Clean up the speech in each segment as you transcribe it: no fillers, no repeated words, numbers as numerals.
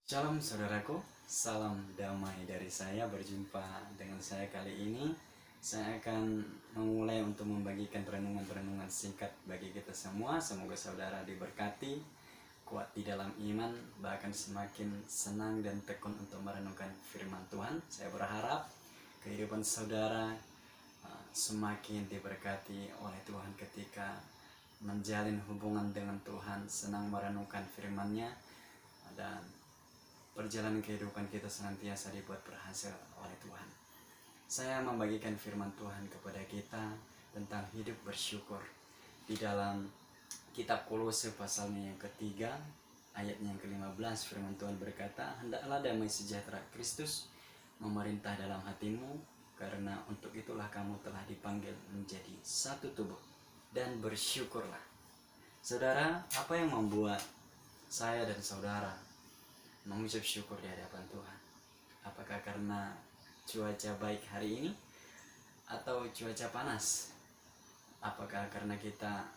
Shalom saudaraku, salam damai dari saya. Berjumpa dengan saya kali ini. Saya akan memulai untuk membagikan renungan-renungan singkat bagi kita semua. Semoga saudara diberkati, kuat di dalam iman, bahkan semakin senang dan tekun untuk merenungkan firman Tuhan. Saya berharap kehidupan saudara semakin diberkati oleh Tuhan ketika menjalin hubungan dengan Tuhan, senang merenungkan firman-Nya, dan perjalanan kehidupan kita senantiasa dibuat berhasil oleh Tuhan. Saya membagikan firman Tuhan kepada kita tentang hidup bersyukur. Di dalam kitab Kolose pasalnya yang ketiga, ayatnya yang ke-15, firman Tuhan berkata, "Hendaklah damai sejahtera Kristus memerintah dalam hatimu, karena untuk itulah kamu telah dipanggil menjadi satu tubuh, dan bersyukurlah." Saudara, apa yang membuat saya dan saudara mengucap syukur di hadapan Tuhan? Apakah karena cuaca baik hari ini atau cuaca panas? Apakah karena kita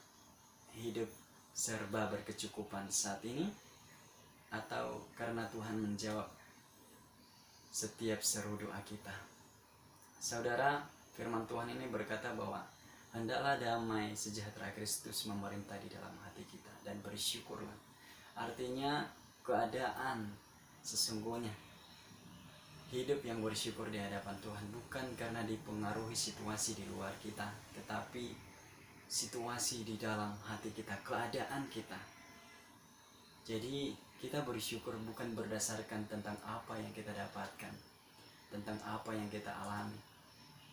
hidup serba berkecukupan saat ini, atau karena Tuhan menjawab setiap seru doa kita? Saudara, firman Tuhan ini berkata bahwa hendaklah damai sejahtera Kristus memerintah di dalam hati kita, dan bersyukurlah. Artinya keadaan sesungguhnya hidup yang bersyukur di hadapan Tuhan bukan karena dipengaruhi situasi di luar kita, tetapi situasi di dalam hati kita, keadaan kita. Jadi kita bersyukur bukan berdasarkan tentang apa yang kita dapatkan, tentang apa yang kita alami,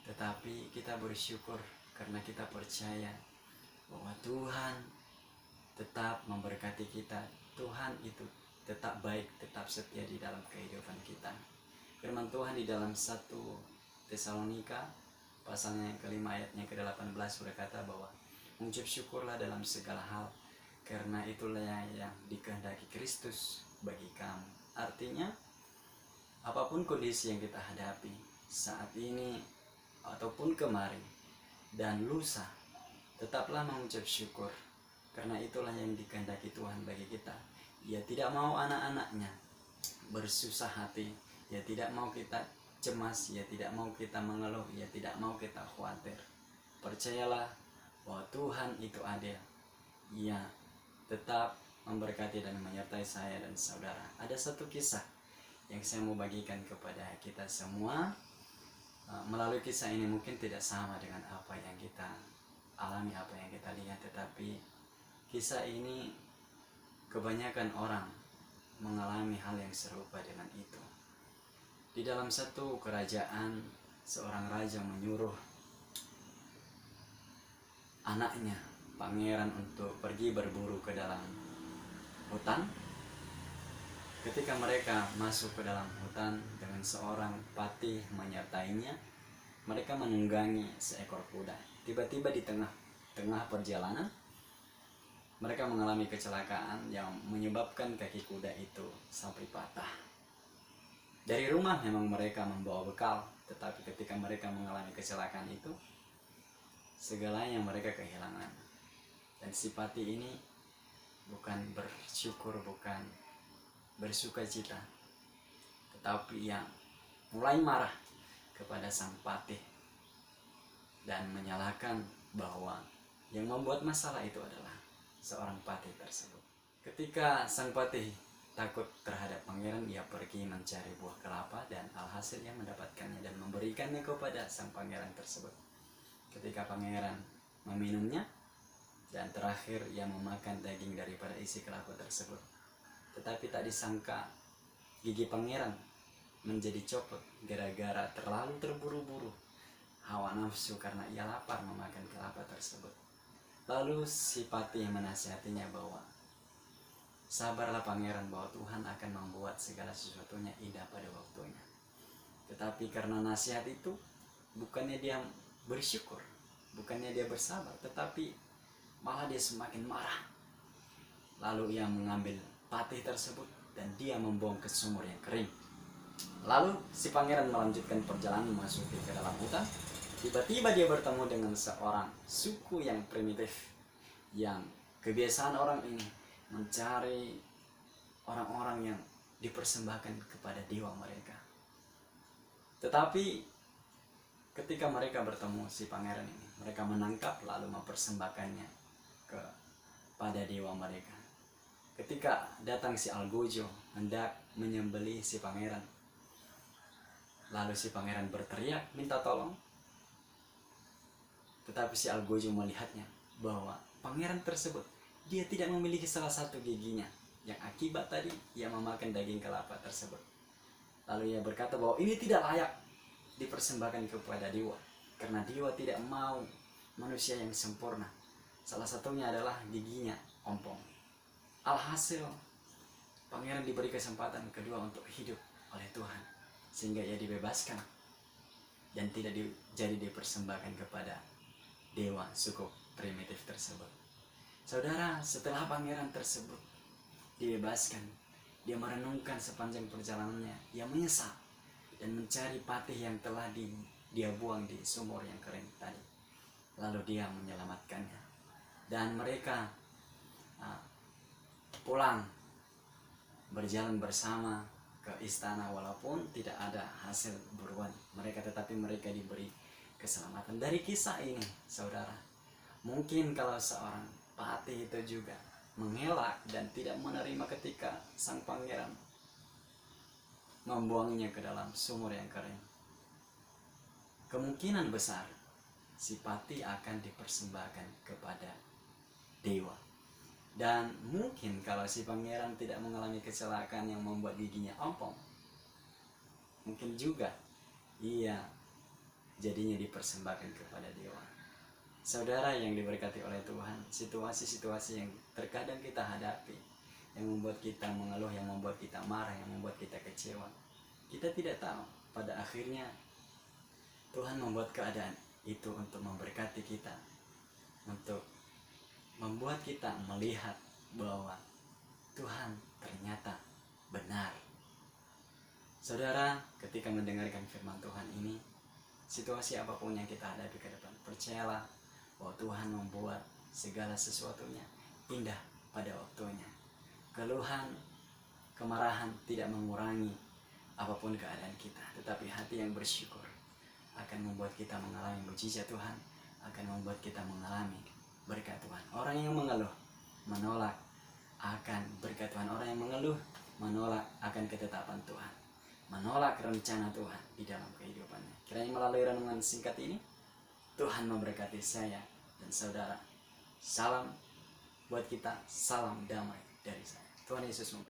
tetapi kita bersyukur karena kita percaya bahwa Tuhan tetap memberkati kita. Tuhan itu tetap baik, tetap setia di dalam kehidupan kita. Firman Tuhan di dalam 1 Tesalonika pasalnya yang kelima ayatnya ke-18 berkata bahwa mengucap syukurlah dalam segala hal, karena itulah yang dikehendaki Kristus bagi kamu. Artinya apapun kondisi yang kita hadapi saat ini ataupun kemarin dan lusa, tetaplah mengucap syukur, karena itulah yang dikehendaki Tuhan bagi kita. Ia tidak mau anak-anaknya bersusah hati. Ia tidak mau kita cemas. Ia tidak mau kita mengeluh. Ia tidak mau kita khawatir. Percayalah bahwa Tuhan itu adil. Ia tetap memberkati dan menyertai saya dan saudara. Ada satu kisah yang saya mau bagikan kepada kita semua. Melalui kisah ini mungkin tidak sama dengan apa yang kita alami, apa yang kita lihat, tetapi kisah ini kebanyakan orang mengalami hal yang serupa dengan itu. Di dalam satu kerajaan, seorang raja menyuruh anaknya, pangeran, untuk pergi berburu ke dalam hutan. Ketika mereka masuk ke dalam hutan dengan seorang patih menyertainya, mereka menunggangi seekor kuda. Tiba-tiba di tengah perjalanan, mereka mengalami kecelakaan yang menyebabkan kaki kuda itu sampai patah. Dari rumah memang mereka membawa bekal, tetapi ketika mereka mengalami kecelakaan itu, segalanya mereka kehilangan. Dan si patih ini bukan bersyukur, bukan bersuka cita, tetapi yang mulai marah kepada sang patih dan menyalahkan bahwa yang membuat masalah itu adalah seorang patih tersebut. Ketika sang patih takut terhadap pangeran, ia pergi mencari buah kelapa, dan alhasil ia mendapatkannya dan memberikannya kepada sang pangeran tersebut. Ketika pangeran meminumnya, dan terakhir ia memakan daging daripada isi kelapa tersebut, tetapi tak disangka gigi pangeran menjadi copot gara-gara terlalu terburu-buru hawa nafsu karena ia lapar memakan kelapa tersebut. Lalu si patih menasihatinya bahwa sabarlah pangeran, bahwa Tuhan akan membuat segala sesuatunya indah pada waktunya. Tetapi karena nasihat itu, bukannya dia bersyukur, bukannya dia bersabar, tetapi malah dia semakin marah. Lalu ia mengambil patih tersebut dan dia membuang ke sumur yang kering. Lalu si pangeran melanjutkan perjalanan memasuki ke dalam hutan. Tiba-tiba dia bertemu dengan seorang suku yang primitif, yang kebiasaan orang ini mencari orang-orang yang dipersembahkan kepada dewa mereka. Tetapi ketika mereka bertemu si pangeran ini, mereka menangkap lalu mempersembahkannya kepada dewa mereka. Ketika datang si Algojo hendak menyembelih si pangeran, lalu si pangeran berteriak minta tolong. Tetapi si Algojo melihatnya bahwa pangeran tersebut dia tidak memiliki salah satu giginya, yang akibat tadi ia memakan daging kelapa tersebut. Lalu ia berkata bahwa ini tidak layak dipersembahkan kepada dewa, karena dewa tidak mau manusia yang sempurna. Salah satunya adalah giginya ompong. Alhasil pangeran diberi kesempatan kedua untuk hidup oleh Tuhan, sehingga ia dibebaskan dan tidak jadi dipersembahkan kepada dewa suku primitif tersebut. Saudara, setelah pangeran tersebut dibebaskan, dia merenungkan sepanjang perjalanannya, ia menyesal dan mencari patih yang telah dia buang di sumur yang kering tadi. Lalu dia menyelamatkannya, dan mereka pulang berjalan bersama ke istana, walaupun tidak ada hasil buruan mereka, tetapi mereka diberi keselamatan. Dari kisah ini, saudara, mungkin kalau seorang patih itu juga mengelak dan tidak menerima ketika sang pangeran membuangnya ke dalam sumur yang kering, kemungkinan besar si patih akan dipersembahkan kepada dewa. Dan mungkin kalau si pangeran tidak mengalami kecelakaan yang membuat giginya ompong, mungkin juga ia jadinya dipersembahkan kepada dewa. Saudara yang diberkati oleh Tuhan, situasi-situasi yang terkadang kita hadapi, yang membuat kita mengeluh, yang membuat kita marah, yang membuat kita kecewa, kita tidak tahu pada akhirnya Tuhan membuat keadaan itu untuk memberkati kita, untuk membuat kita melihat bahwa Tuhan ternyata benar. Saudara, ketika mendengarkan firman Tuhan ini, situasi apapun yang kita hadapi ke depan, percayalah bahwa Tuhan membuat segala sesuatunya indah pada waktunya. Keluhan, kemarahan tidak mengurangi apapun keadaan kita, tetapi hati yang bersyukur akan membuat kita mengalami mujizat Tuhan, akan membuat kita mengalami berkat Tuhan. Orang yang mengeluh menolak akan berkat Tuhan. Orang yang mengeluh menolak akan ketetapan Tuhan, menolak rencana Tuhan di dalam kehidupannya. Kiranya melalui renungan singkat ini Tuhan memberkati saya dan saudara. Salam buat kita, salam damai dari saya. Tuhan Yesus memberkati.